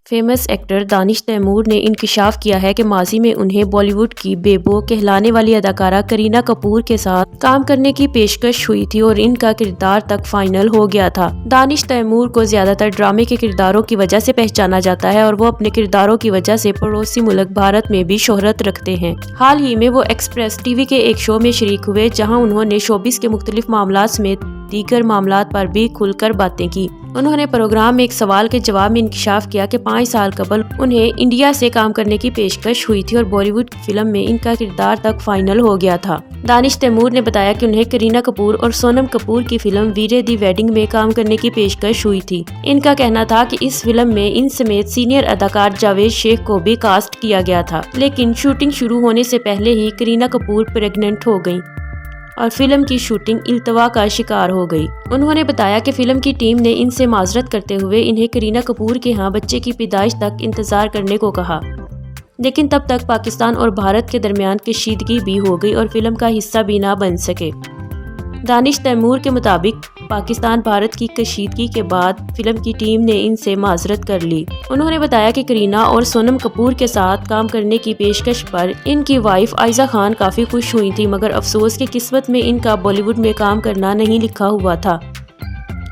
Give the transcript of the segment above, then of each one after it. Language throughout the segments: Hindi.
फेमस एक्टर दानिश तैमूर ने इंकशाफ किया है कि माजी में उन्हें बॉलीवुड की बेबो कहलाने वाली अदाकारा करीना कपूर के साथ काम करने की पेशकश हुई थी और इनका किरदार तक फाइनल हो गया था। दानिश तैमूर को ज्यादातर ड्रामे के किरदारों की वजह से पहचाना जाता है और वो अपने किरदारों की वजह से पड़ोसी मुल्क भारत में भी शोहरत रखते हैं। हाल ही में वो एक्सप्रेस टीवी के एक शो में शरीक हुए, जहाँ उन्होंने शोबिस के मुख्तलिफ मामलात समेत दीगर मामलात पर भी खुलकर बातें की। उन्होंने प्रोग्राम में एक सवाल के जवाब में इंकशाफ किया कि 5 साल कबल उन्हें इंडिया से काम करने की पेशकश हुई थी और बॉलीवुड की फिल्म में इनका किरदार तक फाइनल हो गया था। दानिश तैमूर ने बताया कि उन्हें करीना कपूर और सोनम कपूर की फिल्म वीरे दी वेडिंग में काम करने की पेशकश हुई थी। इनका कहना था कि इस फिल्म में इन समेत सीनियर अदाकार जावेद शेख को भी कास्ट किया गया था, लेकिन शूटिंग शुरू होने से पहले ही करीना कपूर प्रेग्नेंट हो गयी और फिल्म की शूटिंग इल्तवा का शिकार हो गई। उन्होंने बताया कि फिल्म की टीम ने इनसे माजरत करते हुए इन्हें करीना कपूर के यहाँ बच्चे की पैदाइश तक इंतजार करने को कहा, लेकिन तब तक पाकिस्तान और भारत के दरमियान कशीदगी भी हो गई और फिल्म का हिस्सा भी ना बन सके। दानिश तैमूर के मुताबिक पाकिस्तान भारत की कशीदगी के बाद फिल्म की टीम ने इनसे माजरत कर ली। उन्होंने बताया कि करीना और सोनम कपूर के साथ काम करने की पेशकश पर इनकी वाइफ आयजा खान काफी खुश हुई थी, मगर अफसोस की किस्मत में इनका बॉलीवुड में काम करना नहीं लिखा हुआ था।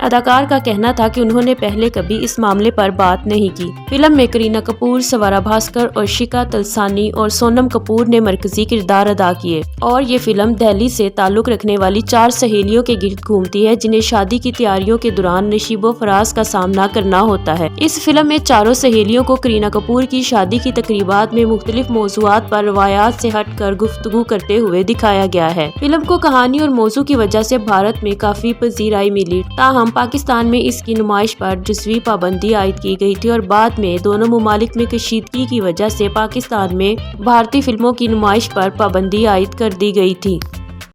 अदाकार का कहना था कि उन्होंने पहले कभी इस मामले पर बात नहीं की। फिल्म में करीना कपूर, सवारा भास्कर और शिका तलसानी और सोनम कपूर ने मरकजी किरदार अदा किए और ये फिल्म दिल्ली से ताल्लुक रखने वाली 4 सहेलियों के गिर्द घूमती है, जिन्हें शादी की तैयारियों के दौरान नशीबो फराज का सामना करना होता है। इस फिल्म में चारों सहेलियों को करीना कपूर की शादी की तकरीबात में मुख्तलिफ मौज़ूआत पर रवायात से हट कर गुफ्तगू करते हुए दिखाया गया है। फिल्म को कहानी और मौजू की वजह से भारत में काफी पजीराई मिली, ताहम पाकिस्तान में इसकी नुमाइश पर जुज़वी पाबंदी आयद की गई थी और बाद में दोनों मुमालिक में कशीदगी की वजह से पाकिस्तान में भारतीय फिल्मों की नुमाइश पर पाबंदी आयद कर दी गई थी।